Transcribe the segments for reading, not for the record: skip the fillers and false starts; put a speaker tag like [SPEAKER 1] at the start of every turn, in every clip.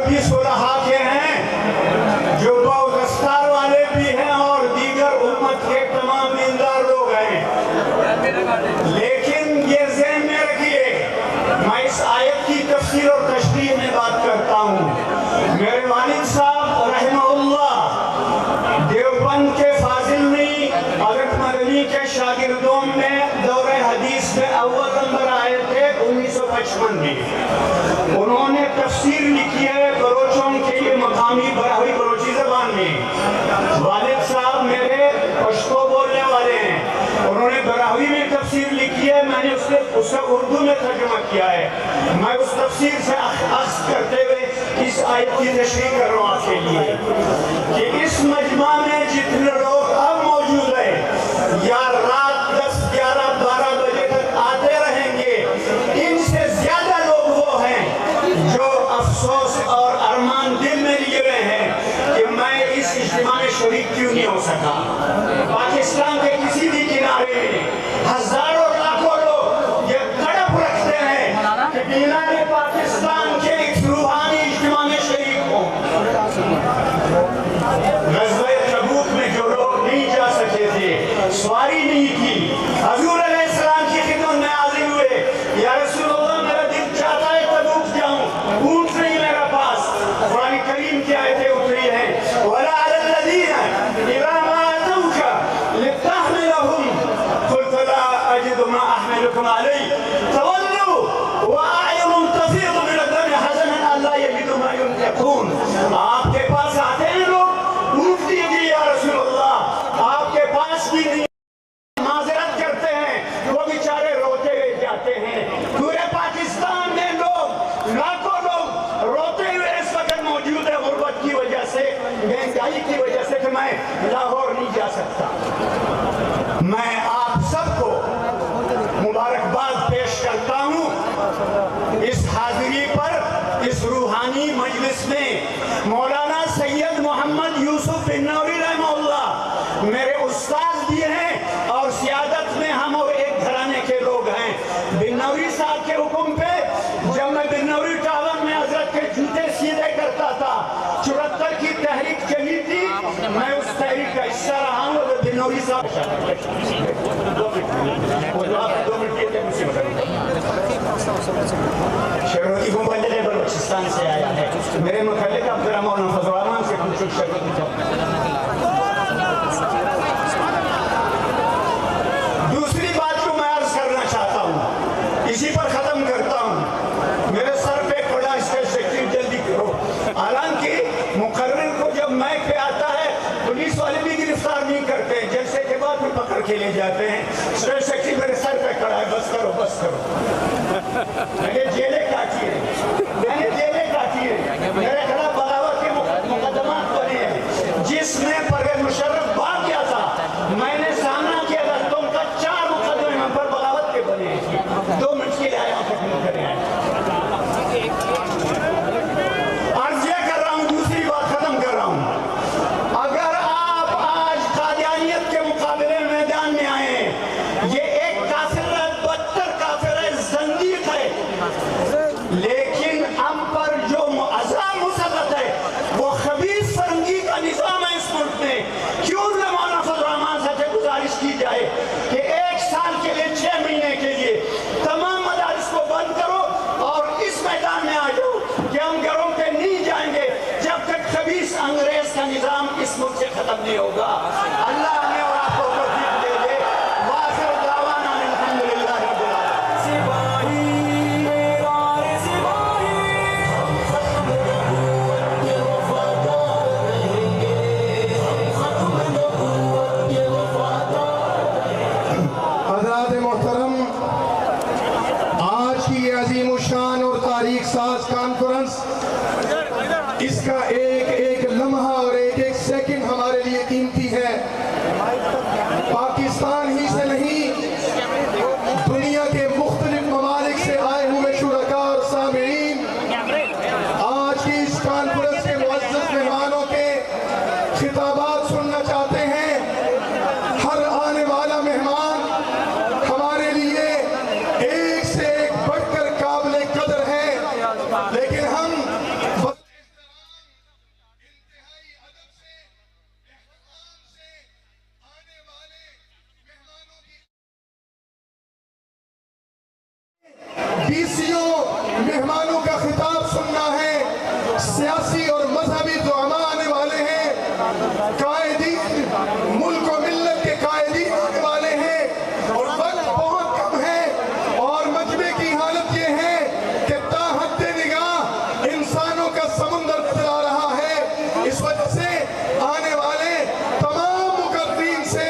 [SPEAKER 1] بھی صلحاء کے ہیں جو دستار والے بھی ہیں اور دیگر امت کے تمام دیندار لوگ ہیں، لیکن یہ ذہن میں رکھیے میں اس آیت کی تفسیر اور تشریح میں بات کرتا ہوں۔ میرے والد صاحب رحمہ اللہ دیوبند کے فاضل نہیں، حضرت مدنی کے شاگردوں میں دور حدیث میں اول نمبر آئے تھے 1955 میں۔ انہوں نے تفسیر لکھی ہے بلوچوں کے لیے مقامی براہوی بلوچی زبان میں۔ والد صاحب میرے پشتو بولنے والے ہیں، انہوں نے براہوی میں تفسیر لکھی ہے، میں نے اسے اردو میں ترجمہ کیا ہے۔ میں اس تفسیر سے اخذ کرتے ہوئے اس آیت کی تشریح کر رہا ہوں آپ کے لیے کہ اس مجمع میں جتنے لوگ اب موجود ہیں یا رات 10 11 12 بجے تک آتے رہیں گے، ان سے زیادہ لوگ وہ ہیں جو افسوس اور ارمان دل میں لیے ہوئے ہیں کہ میں اس اجتماع میں شریک کیوں نہیں ہو سکا۔ پاکستان کے کسی بھی کنارے میں ہزاروں لاکھوں لوگ یہ تڑپ رکھتے ہیں کہ مینار پاکستان کے ایک روحانی اجتماع میں شریک ہوں۔ غزوہ تبوک میں جو لوگ نہیں جا سکے تھے، سواری نہیں کی، حضور علیہ السلام کی خدمت میں حاضر ہوئے، یا رسول اللہ میرا دل چاہتا ہے تبوک جاؤں، اونٹ نہیں میرا پاس۔ قرآن کریم کی آیتیں اتری ہیں وَلَا عَلَى الَّذِينَ إِذَا مَا أَتَوْكَ لِتَحْمِلَهُمْ قُلْتَ لَا أَجِدُ مَا أَحْمِلُكُمْ عَلَيْهِ تَوَلُّوا وَأَعْيُنُهُمْ تَفِيضُ مِنَ الدَّمِ حَزَنًا أَلَّا يَجِدُوا مَا يُنْفِقُونَ۔ آپ کے پاس آتے ہیں لوگ، اونٹ دیجیے یا رسول اللہ، آپ کے پاس بھی نہیں، معذرت کرتے ہیں، وہ بیچارے روتے ہوئے جاتے ہیں۔ پورے پاکستان میں لوگ، لاکھوں لوگ روتے ہوئے اس وقت موجود ہے غربت کی وجہ سے، مہنگائی کی وجہ سے کہ میں لاہور نہیں جا سکتا۔ میں آپ سب کو مبارکباد پیش کرتا ہوں اس حاضری پر، اس روحانی مجلس میں۔ مولانا سید محمد یوسف بنوری رحمہ اللہ میرے استاد بھی ہیں اور سیادت میں ہم اور ایک گھرانے کے لوگ ہیں۔ بنوری صاحب کے حکم پہ جب میں بنوری ٹاور میں حضرت کے جوتے سیدھے کرتا تھا، 74 کی تحریک چلی تھی، میں اس تحریک کا حصہ رہا ہوں۔ بنوری صاحب شہروتی گنبد بلوچستان سے آیا ہے، میرے متعلق عبدالرحمن فضل الرحمان سے پوچھو شہروتی کو۔ دوسری بات جو میں عرض کرنا چاہتا ہوں، اسی پر ختم کرتا ہوں، میرے سر پہ پڑا اسٹیٹ سیکرٹری جلدی کرو۔ حالانکہ مقرر کو جب مائک پہ آتا ہے پولیس والے بھی گرفتار نہیں کرتے، جلسے کے بعد بھی پکڑ کے لے جاتے ہیں۔ اسٹیٹ سیکرٹری میرے سر پہ کھڑا ہے، بس کرو بس کرو۔ میں نے جیلیں کاٹی ہیں، میرے خلاف بغاوت کے مقدمات بنے ہیں، جس میں پرویز مشرف بھاگ گیا تھا، میں نے سامنا کیا تھا، تم کا 4 مقدمے ہم پر بغاوت کے بنے ہیں۔ 2 منٹ کے لیے آیا ہوں، تکمیل کریں آئے۔ عرض یہ کر رہا ہوں، دوسری بات ختم کر رہا ہوں، اگر آپ آج قادیانیت کے مقابلے میدان میں آئے ہیں، یہ ایک کافر ہے، بدتر کافر ہے، زندیق ہے، لیکن ہم پر جو عذاب مسلط ہے وہ خبیث فرنگی کا نظام ہے اس ملک میں۔ کیوں نہ مولانا فضل الرحمان سے گزارش کی جائے کہ 1 سال کے لیے 6 مہینے کے لیے تمام مدارس کو بند کرو اور اس میدان میں آ جاؤ کہ ہم گھروں پہ نہیں جائیں گے جب تک خبیث انگریز کا نظام اس ملک سے ختم نہیں ہوگا۔ اللہ ہمیں اور آپ کو توفیق دے دے۔ وآخر دعوانا الحمدللہ رب العالمین۔
[SPEAKER 2] حضرات محترم، آج کی یہ عظیم الشان اور تاریخ ساز کانفرنس، اس کا ایک ایک لمحہ اور ایک ایک سیکنڈ ہمارے لیے قیمتی ہے۔ پاکستان ہی سے نہیں، دنیا کے مختلف ممالک سے آئے ہوئے شرکاء اور سامعین آج کی اس کانفرنس کے معزز مہمانوں کے خطابات سننا چاہتے ہیں۔ ہر آنے والا مہمان ہمارے لیے ایک سے ایک بڑھ کر قابل قدر ہے، لیکن ہم सियासी और मजहबी दुआमा आने वाले हैं, कायदीन, मुल्क और मिल्लत के कायदीन आने वाले हैं, और वक्त बहुत कम है। और मजमे की हालत ये है कि ताहत निगाह इंसानों का समुंदर चला रहा है। इस वजह से आने वाले तमाम मुकर्रीन से,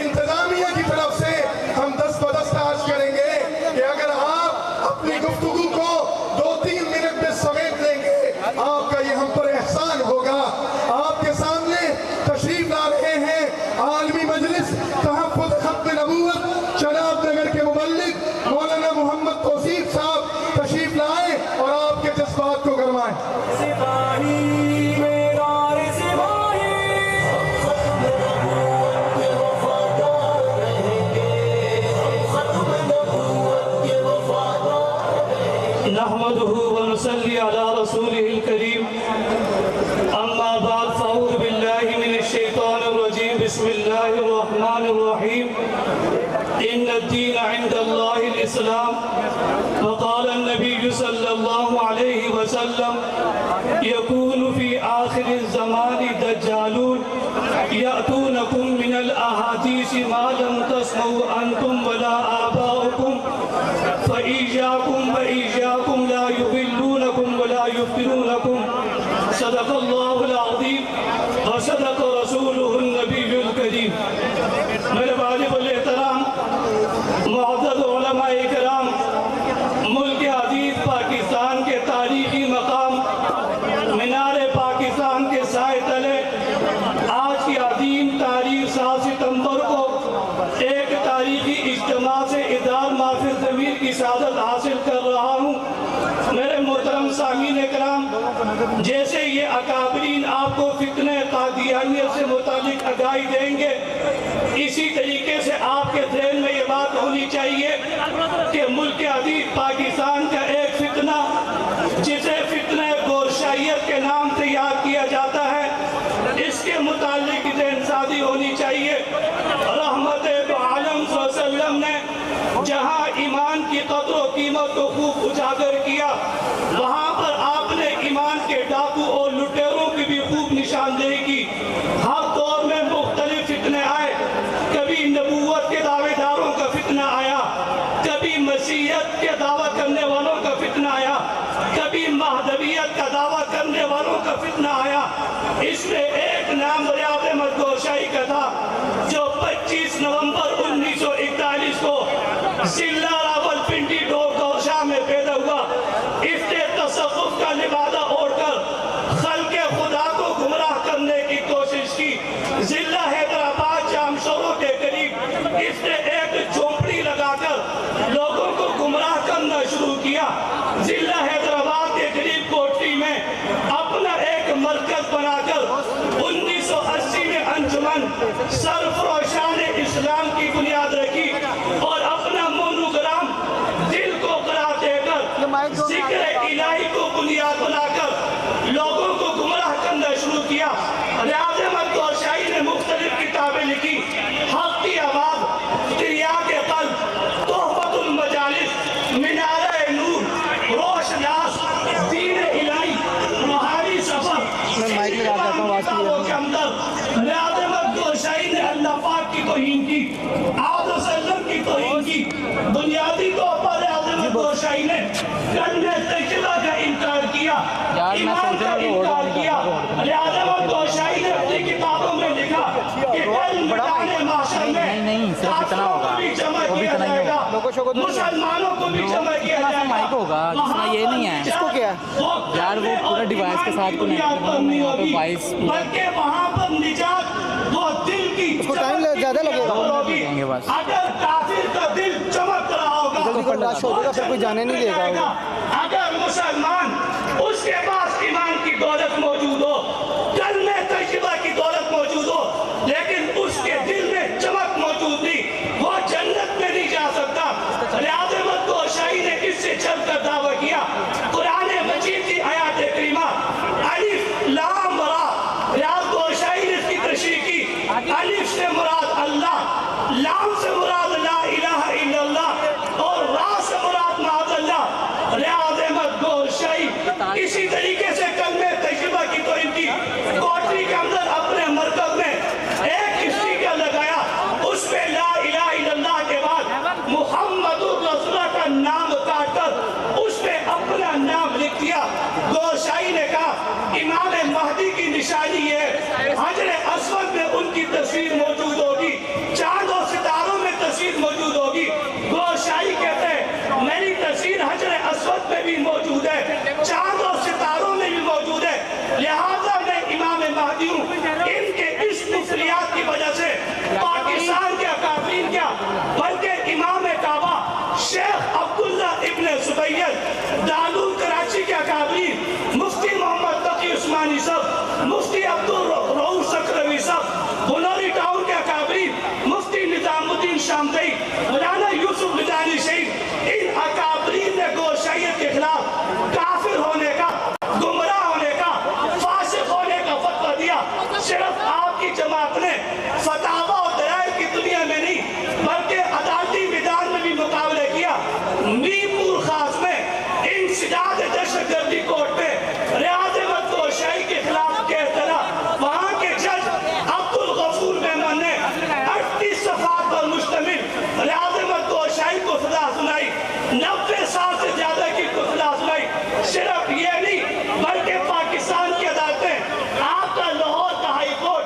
[SPEAKER 2] इंतजामिया की तरफ से हम दस्त बदस्त आज करेंगे कि अगर आप अपनी गुफ्तगू को 2-3 मिनट में समेट लेंगे, आपका ये हम पर एहसान होगा। आपके सामने तशरीफ ला रहे हैं आलमी मजलिस तहफ़्फ़ुज़ ख़त्म नबूवत शनाब नगर के मुबल्लिग मौलाना मोहम्मद तौसीफ साहब तशरीफ लाएं और आपके जज्बात को गरमाएं।
[SPEAKER 3] सिपाही मेरा सिपाही नहमदुहु व नुसल्ली अला रसूलिहिल करीम अम्मा बाद फ़अऊज़ु बिल्लाहि मिनश शैतानिर रजीम बिस्मिल्लाहिर रहमानिर रहीम इन्नद-दीन इंदल्लाहिल इस्लाम व क़ाला an-नबिय्यु सल्लल्लाहु अलैहि वसल्लम यकूनु फ़ी आखिरिज़ ज़मानि दज्जालून यअतूनकुम मिनल अहादीस मा लम तस्मऊ अंतुम वला आबाउकुम फ़इय्याकुम व इय्याकुम ला युज़िल्लूनकुम वला युफ्तिनूनकुम सदक़ल्लाहुल अज़ीम व सदक़ रसूलुहुन नबियुल करीम। मेरे वालिबुल एहतराम मुअज़्ज़ज़ उलमाए इकराम, मुल्क अज़ीज़ पाकिस्तान के तारीख़ी मकाम मीनार पाकिस्तान के साए तले आज की अज़ीम तारीख़ 7 सितंबर को एक तारीख़ी इज्तिमा से इदार माफ़िल ज़मीर की सादत हासिल कर रहा हूँ। मेरे मोहतरम सामीन इकराम, जैसे ये अकाबरीन आपको फितने कादियानियत से मुतालिक आगाही देंगे, इसी तरीके से आपके ज़हन में ये बात होनी चाहिए कि मुल्क अज़ीज़ पाकिस्तान का एक फितना, जिसे फितने गोरशाइयत के नाम से याद किया जाता है, इसके मुतालिक ज़हनसाज़ी होनी चाहिए। रहमत दो आलम सल्लल्लाहु अलैहि वसल्लम ने जहाँ ईमान की कद्र व कीमत को खूब उजागर किया, वहाँ पर आपने ईमान के डाकू और लुटेरों की भी खूब निशानदेही की। हर दौर में मुख्तलिफ फितने आए, कभी नबूवत के दावेदारों का फितना आया, कभी मसीहत के दावा करने वालों का फितना आया, कभी महदवियत का दावा करने वालों का फितना आया। इसमें एक नाम रियाद अहमद गोरशाई का था, जो 25 नवंबर 1941 को जिला रावलपिंडी गोरशा में पैदा हुआ। इसने तसव्वुफ का लिबादा ओढ़कर खल्क़े खुदा को गुमराह करने की कोशिश की। जिला हैदराबाद जामशोरों के करीब इसने एक झोपड़ी लगाकर लोगों को गुमराह करना शुरू किया। जिला हैदराबाद के करीब कोटली में अपना एक मरकज बनाकर 1980 में अंजुमन सरफरोशान इस्लाम की बुनियाद रखी और अपना मोनोग्राम दिल को करार देकर जिक्र इलाही को बुनियाद बनाकर लोगों को गुमराह करना शुरू किया। रियाद अहमद गोरशाई ने मुख्तलिफ किताबें लिखी, हक़ की आवाज़, तिर्याक़े क़ल्ब, तोहफ़तुल मजालिस, मीनारे नूर, रोशनास, दीन इलाही, बहारी सफ़र। किताबों के अंदर रियाद अहमद गोरशाई ने अल्लाह पाक की तौहीन की, आदम सल्लम की तौहीन की। बुनियादी तौर पर रियाद अहमद गोरशाई ने कलमे तक़वा का इनकार किया, ईमान का इनकार किया। रियाद अहमद गोरशाई ने अपनी किताबों में लिखा कि कल मिटाने माशर में
[SPEAKER 4] इतना होगा,
[SPEAKER 3] वो भी इतना ही होगा, मुसलमानों को भी जमा किया जाएगा।
[SPEAKER 4] माइक होगा जिसमें ये नहीं है,
[SPEAKER 3] इसको क्या
[SPEAKER 4] यार वो पूरा डिवाइस के साथ को नहीं होगा, वॉइस
[SPEAKER 3] बल्कि वहाँ पर निजात वो दिल की
[SPEAKER 5] टाइम ज़्यादा लगेगा
[SPEAKER 4] देंगे बस।
[SPEAKER 3] अगर काफिर का दिल चमक रहा होगा,
[SPEAKER 5] लाश होगा, फिर कोई जाने नहीं देगा।
[SPEAKER 3] अगर मुसलमान उसके पास ईमान की दौलत मौजूद हो, कलमे तक़वा की दौलत मौजूद हो, लेकिन उसके दिल में चमक मौजूद नहीं, वो जन्नत में नहीं जा सकता। रियाद अहमद गोरशाई ने इससे चलकर दावा किया। कुरान मजीद की आयत करीमा अलिफ लाम रा, रियाद गोरशाई ने इसकी तशरीह की। अलिफ से मुराद अल्लाह, लाम से मुराद ला इलाहा इल्लल्लाह और रा से मुराद माअल्लाह। रियाद अहमद गोरशाई इसी तरीके आज़ादी की निशानी है। हजर अस्वद में उनकी तस्वीर मौजूद होगी, चांद और सितारों में तस्वीर मौजूद होगी। गोशाही कहते हैं मेरी तस्वीर हजर अस्वद में भी मौजूद है, चांद और सितारों में भी मौजूद है, लिहाजा मैं इमाम महदी हूँ। इनके इस नफरियात की वजह से पाकिस्तान के अकाबरीन क्या बल्कि इमाम काबा शेख अब्दुल्ला इब्न सुबैयद दारुल कराची के अकाबरीन मुफ्ती मोहम्मद तकी उस्मानी साहब, मुफ्ती अब्दुल रऊफ सकरवी साहब, बुनारी टाउन के अकाबरीन मुफ्ती निजामुद्दीन शामदई, मौलाना यूसुफ मिदानी शहीद, इन अकाबरीन ने गोशाइयत के खिलाफ काफिर होने का, गुमराह होने का, फासिक होने का फतवा दिया। सिर्फ आपकी जमात ने फतावा और दलाइल की दुनिया में नहीं बल्कि अदालती मैदान में भी मुकाबले किया। मीरपुर खास में इंसदाद दहशतगर्दी कोर्ट में रियाज अहमद गोशाई के खिलाफ केस चला। वहाँ के जज अब्दुल गफूर मेमन ने 38 सफ़ात पर मुश्तमिल रियाज अहमद गोशाई को सजा सुनाई, 90 साल से ज्यादा की को सजा सुनाई। सिर्फ ये नहीं बल्कि पाकिस्तान की अदालतें, आपका लाहौर का हाई कोर्ट,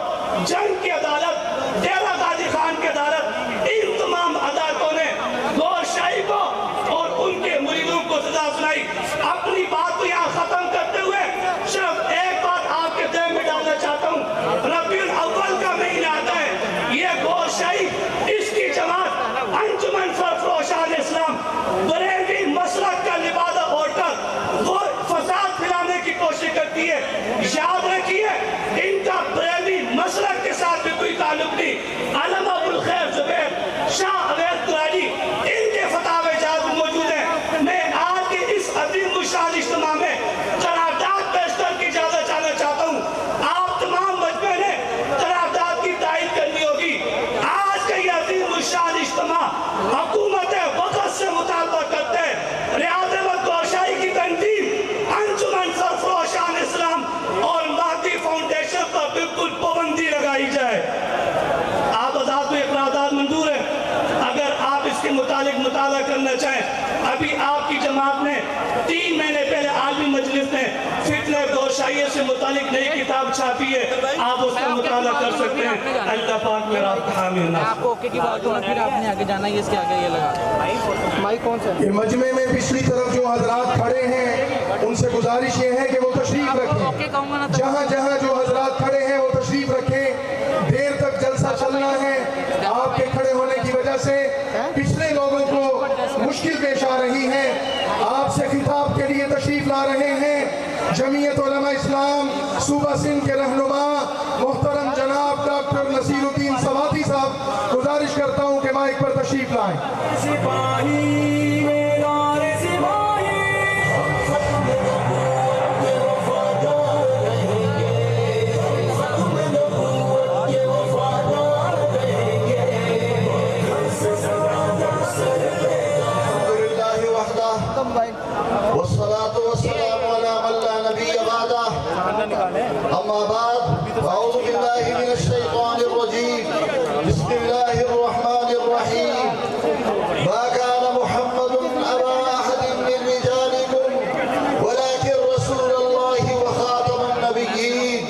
[SPEAKER 3] जंग की अदालत, डेरा गाजी खान की अदालत, इन तमाम अदालतों ने गोशाई को और उनके मुरीदों को सजा सुनाई। अपनी बात को यहाँ खत्म करते हुए सिर्फ एक बात आपके दिल में डालना चाहता हूँ। रबीउल अव्वल का महीना आता है, ये गोशाई इसकी जमात अंजुमन सरफरोशान इस्लाम बरेलवी मसलक का लिबादा ओढ़कर वो फसाद फैलाने की कोशिश करती है। याद रखिए इनका बरेलवी मसलक के साथ भी कोई ताल्लुक नहीं। अलम अबुल खैर जुबैर, शाह अवैध दुरानी, इनके फतावे जाद मौजूद हैं। मैं आज के इस अजीम शान इज्तिमा में करारदाद पेश करके इजाजत चाहना चाहता हूँ। आप तमाम मजमे ने करारदाद की तायीद करनी होगी। आज का ये अजीम शान इज्तिमा हुकूमत वक़्त से मुतालबा करते हैं रियाज अहमद गोशाई की तंजीम अंजुमन सरफरोशान इस्लाम और महदी फाउंडेशन पर बिल्कुल पाबंदी लगाई जाए। आप आजाद में करारदाद मंजूर है, अगर आप इसके मुतालिक मुताला करना चाहें। अभी आपकी जमात ने 3 महीने पहले आलमी मजलिस ने फितने गोशाई से मुतालिक नई किताब छापी है, आप उसका मुताला कर सकते हैं। अल्लाह पाक मेरा हामी हो।
[SPEAKER 4] आपको ओके की बात होना, फिर आपने आगे जाना है, इसके आगे ये लगा
[SPEAKER 5] माइक कौन सा है?
[SPEAKER 2] ये मजमे में पिछली तरफ जो हजरात खड़े हैं उनसे गुजारिश ये है कि वो तशरीफ
[SPEAKER 4] ओके
[SPEAKER 2] रखें।
[SPEAKER 4] कहूँगा ना
[SPEAKER 2] जहाँ जहाँ जो हजरात खड़े हैं वो तशरीफ रखें। देर तक जलसा चलना है। आपके खड़े होने की वजह से पिछले लोगों को मुश्किल पेश आ रही है। आपसे खिताब के लिए तशरीफ ला रहे हैं जमीयत उलमा इस्लाम सूबा सिंध के रहनुमा मोहतरम जनाब डॉक्टर नसीरुद्दीन सवाती साहब। गुजारिश करता हूँ कि माइक पर तशरीफ लाएं।
[SPEAKER 6] अम्मा बाद अऊज़ु बिल्लाहि मिनश शैतानिर रजीम बिस्मिल्लाहिर रहमानिर रहीम मा काना मुहम्मदुन अबा अहदिन मिन रिजालिकुम वलाकिन रसूलुल्लाहि व खातमुन नबिय्यीन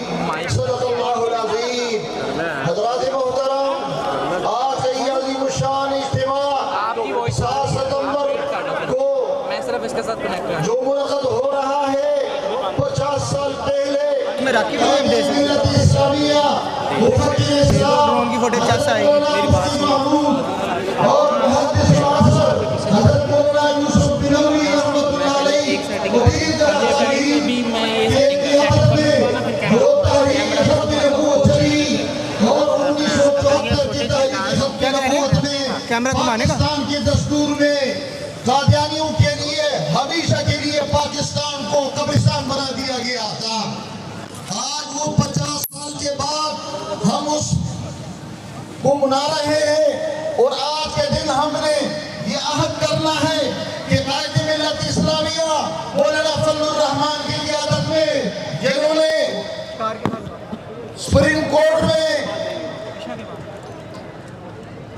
[SPEAKER 6] सल्लल्लाहु अलैहि वसल्लम। हज़रात मोहतरम, आज का ये अज़ीमुश्शान इज्तिमा 7 सितंबर को
[SPEAKER 4] मैं सिर्फ इसके साथ कनेक्ट कर
[SPEAKER 6] जो मुनक़द हो रहा है 50 साल पहले
[SPEAKER 5] मैं राखी भी दे सकता हूँ। ड्रोन की फुटेज कैसे आएगी मेरी बात
[SPEAKER 4] अभी मैं
[SPEAKER 5] कैमरा घुमाने का
[SPEAKER 6] के दस्तूर में कादियानियों के लिए हमेशा के लिए पाकिस्तान को कब्रिस्तान बना दिया गया था। आज वो 50 साल के बाद हम उस को मना रहे हैं और आज के दिन हमने ये अहद करना है कि कायदे मिल्लत इस्लामिया मौलाना फजलुर रहमान की क़ियादत में जिन्होंने सुप्रीम कोर्ट में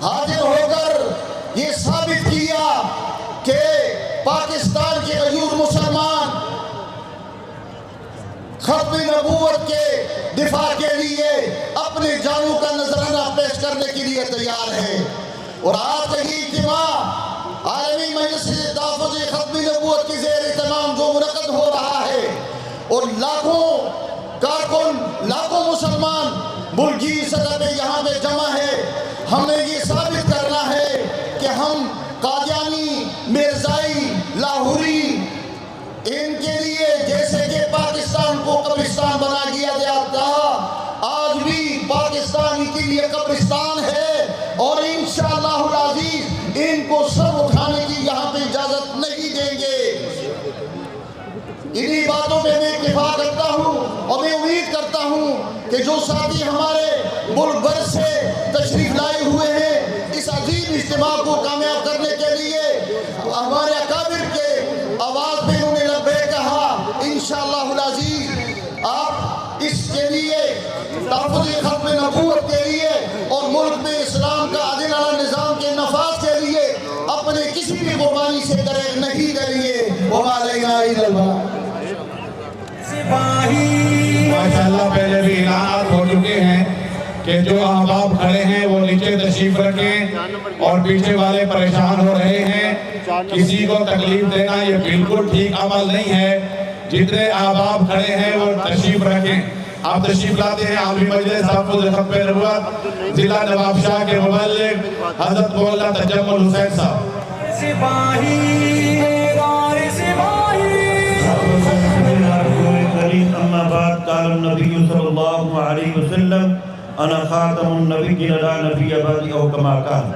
[SPEAKER 6] हाजिर होकर ये साबित किया कि पाकिस्तान के गयूर मुसलमान ختم نبوت کے دفاع کے لیے اپنے جانوں کا نذرانہ پیش کرنے کے لیے تیار ہے۔ اور آج کا یہ اجتماع عالمی مجلس تحفظ ختم نبوت کی زیر اہتمام جو منعقد ہو رہا ہے، اور لاکھوں کارکن، لاکھوں مسلمان ملک کی سطح پہ یہاں پہ جمع ہے۔ ہم نے یہ ثابت کرنا ہے کہ ہم قادیانی، مرزائی، لاہوری، ان کے لیے جیسے کہ پاکستان کو قبرستان بنا دیا گیا تھا، آج بھی پاکستان کے لیے قبرستان ہے، اور انشاءاللہ العزیز ان کو سر اٹھانے کی یہاں پہ اجازت نہیں دیں گے۔ انہی باتوں پہ میں اتفاق کرتا ہوں، اور میں امید کرتا ہوں کہ جو ساتھی ہمارے ملک بھر سے تشریف لائے ہوئے ہیں اس عظیم اجتماع کو کامیاب کرنے کے لیے، ہمارے اکابر کے آواز پہ انہوں نے لبیک کہا، انشاءاللہ العزیز آپ اس کے لیے تحفظ ختم نبوت کے لیے اور ملک میں اسلام کا عادل نظام کے نفاذ کے لیے اپنے کسی بھی قربانی سے درگ نہیں کریں گے۔ وما علینا الا البلاغ۔
[SPEAKER 7] ماشاءاللہ پہلے بھی اعلانات ہو چکے ہیں کہ جو احباب کھڑے ہیں وہ نیچے تشریف رکھیں، اور پیچھے والے پریشان ہو رہے ہیں، کسی کو تکلیف دینا یہ بالکل ٹھیک عمل نہیں ہے۔ جتنے احباب کھڑے ہیں وہ تشریف رکھیں۔ آپ تشریف لاتے ہیں عالمی مجلس تحفظ ختم نبوت ضلع نواب شاہ کے مبلغ حضرت مولانا تجمل حسین صاحب۔
[SPEAKER 8] اما بعد قال النبی صلی اللہ علیہ وسلم انا خاتم النبیین لا نبی بعدی او کما قال۔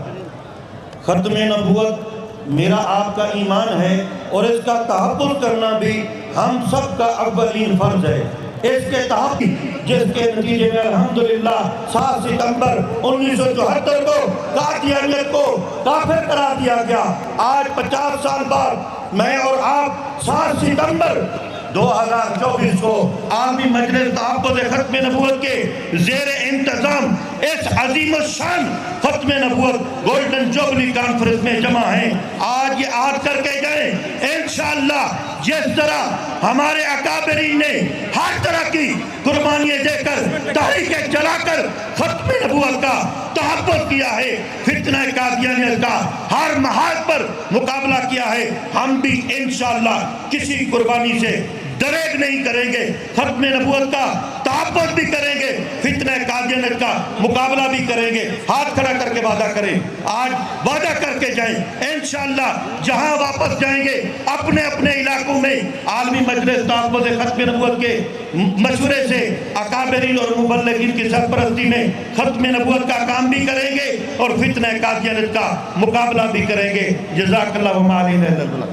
[SPEAKER 8] ختم نبوت میرا آپ کا ایمان ہے، اور اس کا تحفظ کرنا بھی ہم سب کا اولین فرض ہے۔ اس کے تحفظ جس کے نتیجے میں الحمدللہ 7 ستمبر 1974 کو قادیانیت کو کافر قرار دیا گیا۔ آج 50 سال بعد میں اور آپ 7 ستمبر 2024 کو عالمی مجلس تحفظ ختم نبوت کے زیر انتظام اس عظیم الشان ختم نبوت گولڈن جوبلی کانفرنس میں جمع ہیں۔ آج یہ عہد کر کے گئے انشاءاللہ جس طرح ہمارے اکابرین نے ہر طرح کی قربانیاں دے کر تحریکیں چلا کر ختم نبوت کا تحفظ کیا ہے، فتنہ قادیانیت کا ہر محاذ پر مقابلہ کیا ہے، ہم بھی انشاءاللہ کسی قربانی سے دریغ نہیں کریں گے، ختم نبوت کا تحفظ بھی کریں گے، فتنہ قادیانیت کا مقابلہ بھی کریں گے۔ ہاتھ کھڑا کر کے وعدہ کریں، آج وعدہ کر کے جائیں، انشاءاللہ جہاں واپس جائیں گے اپنے اپنے علاقوں میں عالمی مجلس تحفظ ختم نبوت کے مشورے سے اکابرین اور مبلغین کی سرپرستی میں ختم نبوت کا کام بھی کریں گے اور فتنہ قادیانیت کا مقابلہ بھی کریں گے۔ جزاک اللہ وما علینا الا البلاغ۔